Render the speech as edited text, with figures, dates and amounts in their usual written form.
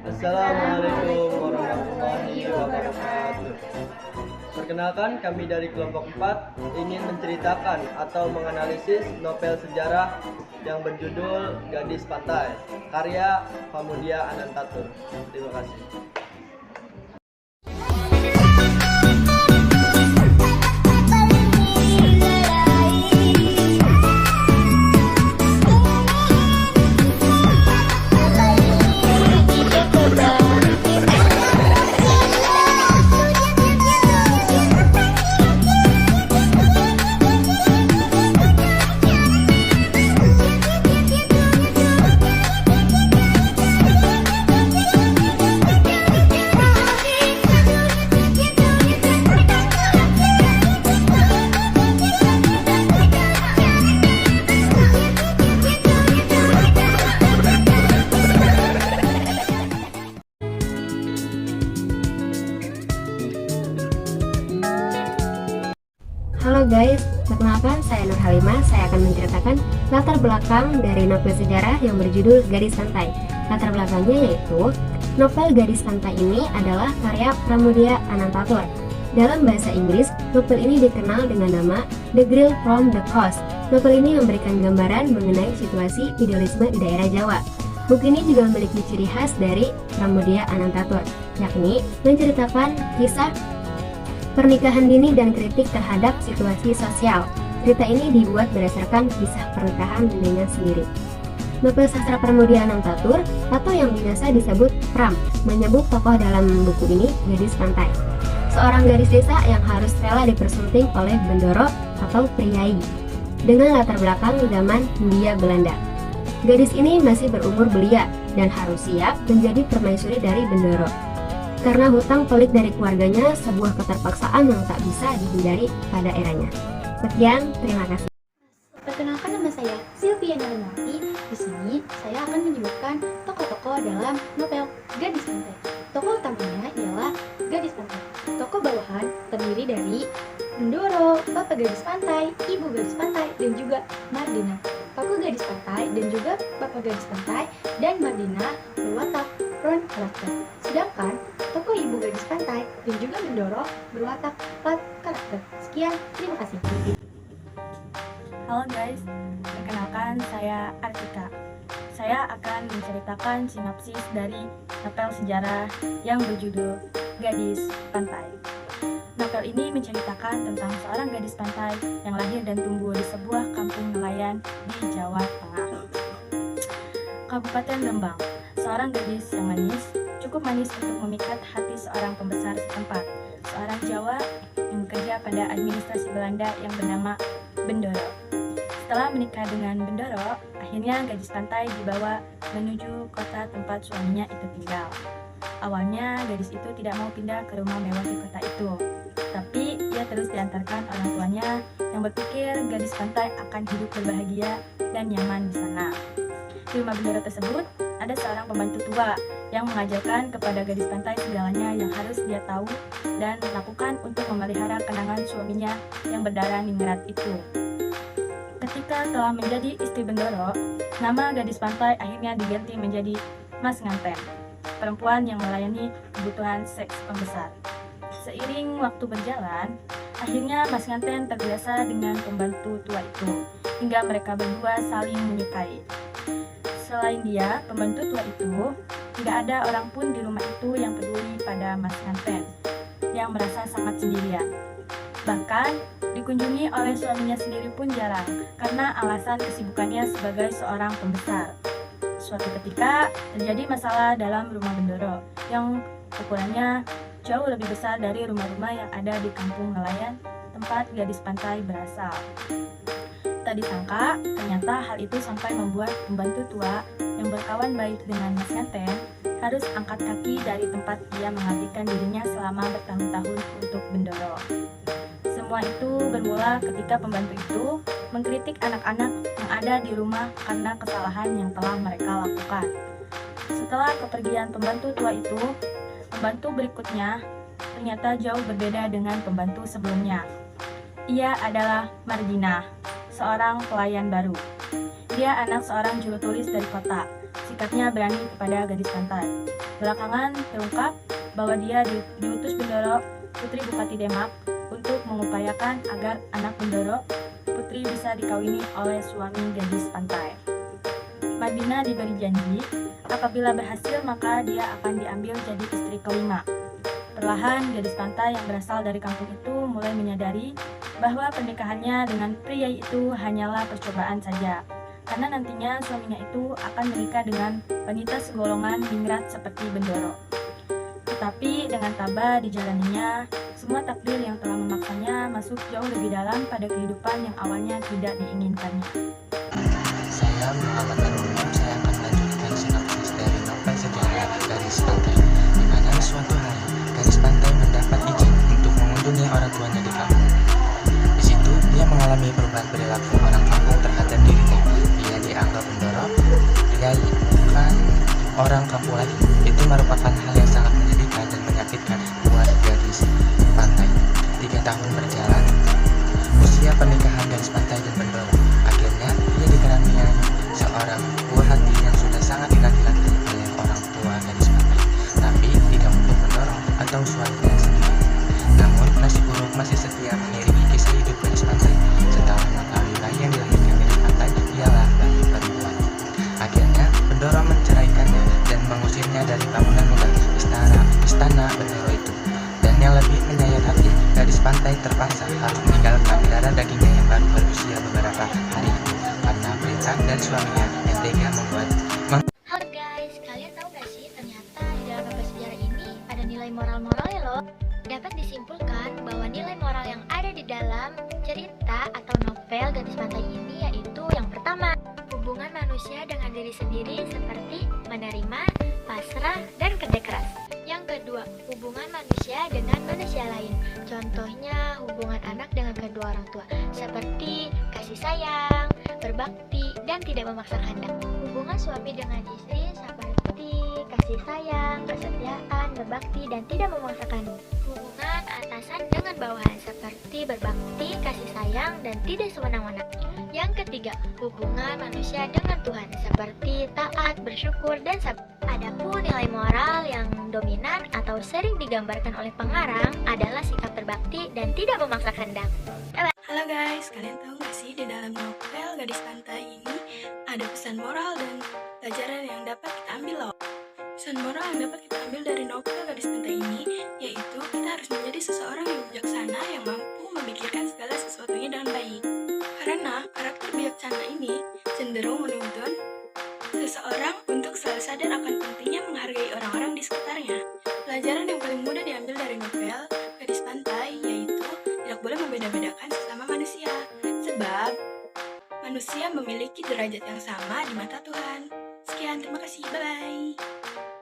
Assalamualaikum warahmatullahi wabarakatuh. Perkenalkan, kami dari kelompok 4 ingin menceritakan atau menganalisis novel sejarah yang berjudul Gadis Pantai, karya Pramudia Anantatur. Terima kasih. Halo guys, perkenalkan saya Nur Halimah. Saya akan menceritakan latar belakang dari novel sejarah yang berjudul Gadis Pantai. Latar belakangnya yaitu, novel Gadis Pantai ini adalah karya Pramudia Anantatur. Dalam bahasa Inggris, novel ini dikenal dengan nama The Girl from the Coast. Novel ini memberikan gambaran mengenai situasi idealisme di daerah Jawa. Buku ini juga memiliki ciri khas dari Pramudia Anantatur, yakni menceritakan kisah pernikahan dini dan kritik terhadap situasi sosial. Cerita ini dibuat berdasarkan kisah pernikahan dirinya sendiri. Novel sastra Pramudia Anantatur atau yang biasa disebut Pram menyebut tokoh dalam buku ini gadis pantai, seorang gadis desa yang harus rela dipersunting oleh Bendoro atau priai dengan latar belakang zaman Hindia Belanda. Gadis ini masih berumur belia dan harus siap menjadi permaisuri dari Bendoro. Karena hutang pelik dari keluarganya, sebuah keterpaksaan yang tak bisa dihindari pada eranya. Sekian, terima kasih. Perkenalkan, nama saya Sylvia Narumati. Di sini saya akan menyebutkan tokoh-tokoh dalam novel Gadis Pantai. Tokoh utamanya ialah Gadis Pantai. Tokoh bawahan terdiri dari Bendoro, Bapak Gadis Pantai, Ibu Gadis Pantai, dan juga Mardina. Paku Gadis Pantai dan juga Bapak Gadis Pantai dan Mardina berwatak front karakter. Sedangkan tokoh Ibu Gadis Pantai dan juga Bendoro berwatak plat karakter. Sekian, terima kasih. Halo guys, perkenalkan saya Artika. Saya akan menceritakan sinopsis dari novel sejarah yang berjudul Gadis Pantai. Novel ini menceritakan tentang seorang gadis pantai yang lahir dan tumbuh di sebuah kampung nelayan di Jawa Tengah, Kabupaten Rembang. Seorang gadis yang manis, cukup manis untuk memikat hati seorang pembesar setempat, seorang Jawa yang bekerja pada administrasi Belanda yang bernama Bendoro. Setelah menikah dengan Bendoro, akhirnya gadis pantai dibawa menuju kota tempat suaminya itu tinggal. Awalnya gadis itu tidak mau pindah ke rumah mewah di kota itu, tapi ia terus diantarkan orang tuanya yang berpikir gadis pantai akan hidup berbahagia dan nyaman di sana. Di rumah Bendoro tersebut ada seorang pembantu tua yang mengajarkan kepada gadis pantai segalanya yang harus dia tahu dan lakukan untuk memelihara kenangan suaminya yang berdarah ningrat itu. Ketika telah menjadi istri Bendoro, nama gadis pantai akhirnya diganti menjadi Mas Nganten, perempuan yang melayani kebutuhan seks pembesar. Seiring waktu berjalan, akhirnya Mas Nganten terbiasa dengan pembantu tua itu, hingga mereka berdua saling menyukai. Selain dia, pembantu tua itu, tidak ada orang pun di rumah itu yang peduli pada Mas Nganten, yang merasa sangat sendirian. Bahkan, dikunjungi oleh suaminya sendiri pun jarang, karena alasan kesibukannya sebagai seorang pembesar. Suatu ketika, terjadi masalah dalam rumah Bendoro, yang ukurannya jauh lebih besar dari rumah-rumah yang ada di kampung nelayan tempat gadis pantai berasal. Tak disangka, ternyata hal itu sampai membuat pembantu tua yang berkawan baik dengan Mas Nganten harus angkat kaki dari tempat ia mengabdikan dirinya selama bertahun-tahun untuk Bendoro. Semua itu bermula ketika pembantu itu mengkritik anak-anak yang ada di rumah karena kesalahan yang telah mereka lakukan. Setelah kepergian pembantu tua itu, pembantu berikutnya ternyata jauh berbeda dengan pembantu sebelumnya. Ia adalah Mardina, seorang pelayan baru. Dia anak seorang juru tulis dari kota. sikapnya berani kepada gadis pantai. Belakangan terungkap bahwa dia diutus Bendoro, putri Bupati Demak, untuk mengupayakan agar anak Bendoro putri bisa dikawini oleh suami gadis pantai. Madina diberi janji, apabila berhasil maka dia akan diambil jadi istri kelima. Perlahan gadis pantai yang berasal dari kampung itu mulai menyadari bahwa pernikahannya dengan pria itu hanyalah percobaan saja, karena nantinya suaminya itu akan menikah dengan wanita segolongan ningrat seperti Bendoro. Tetapi dengan tabah dijalaninya, semua takdir yang telah memaksanya masuk jauh lebih dalam pada kehidupan yang awalnya tidak diinginkannya. Saya Muhammad Arulum, saya akan melanjutkan sinopsis dari novel sejarah Gadis Pantai, di mana suatu hari Gadis Pantai mendapat izin untuk mengunjungi orang tuanya di kampung. Di situ dia mengalami perubahan perilaku orang kampung terhadap dirinya. Dia dianggap Bendoro, dia bukan orang kampung lagi. Itu merupakan hal yang sangat menyedihkan dan menyakitkan buat Gadis Pantai. 3 tahun berjalan, usia pernikahan Gadis Pantai dan Bendoro. Akhirnya ia dikaruniai seorang buah hati yang sudah sangat dinanti-nanti oleh orang tua Gadis Pantai, tapi tidak untuk Bendoro atau suaminya sendiri. Namun nasib buruk masih setia mengiringi kisah hidup Gadis Pantai. Setelah mengetahui bayi yang dilahirkan Gadis Pantai ialah bayi perempuan, akhirnya Bendoro menceraikannya dan mengusirnya dari bangunan megah istana Bendoro itu. Dan yang lebih menyayat hati, Gadis Pantai terpaksa harus meninggalkan darah dagingnya yang baru berusia beberapa hari itu karena perintah dari suaminya yang tega membuat. Halo guys, kalian tahu gak sih ternyata di dalam novel sejarah ini ada nilai moral-moralnya loh. Dapat disimpulkan bahwa nilai moral yang ada di dalam cerita atau novel Gadis Pantai ini yaitu yang pertama, hubungan manusia dengan diri sendiri seperti menerima, pasrah, dan kerja keras. Yang kedua, hubungan manusia dengan manusia lain. Contohnya hubungan anak dengan kedua orang tua seperti kasih sayang, berbakti, dan tidak memaksa kehendak. Hubungan suami dengan istri seperti kasih sayang, kesetiaan, berbakti, dan tidak memaksakan. Hubungan atasan dengan bawahan seperti berbakti, kasih sayang, dan tidak sewenang-wenang. Yang ketiga, hubungan manusia dengan Tuhan seperti taat, bersyukur, dan sabar. Adapun nilai moral yang dominan atau sering digambarkan oleh pengarang adalah sikap berbakti dan tidak memaksa kehendak. Halo guys, kalian tahu gak sih di dalam novel Gadis Pantai ini ada pesan moral dan pelajaran yang dapat kita ambil loh. Pesan moral yang dapat kita ambil dari novel Gadis Pantai ini yaitu kita harus menjadi seseorang yang bijaksana yang mampu memikirkan segala sesuatunya dengan baik. Karena karakter bijaksana ini cenderung menuntun seseorang untuk selalu sadar akan pentingnya menghargai orang-orang di sekitarnya. Pelajaran yang paling mudah diambil dari novel Gadis Pantai yaitu tidak boleh membeda-bedakan sesama manusia, sebab manusia memiliki derajat yang sama di mata Tuhan. Sekian, terima kasih, bye-bye.